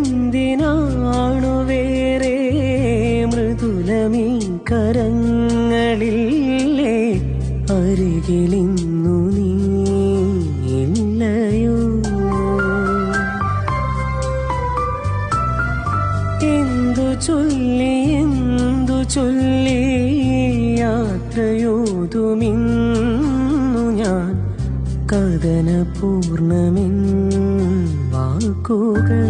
മിഴികളെന്തിനാണു വേറെ മൃദുലമീ കരങ്ങളില്ലേ അരികിലിന്നു നീ ഇല്ലയോ എന്തു ചൊല്ലി യാത്രയോതുമിന്നു ഞാൻ കഥന പൂർണ്ണമെൻ വാക്കുകൾ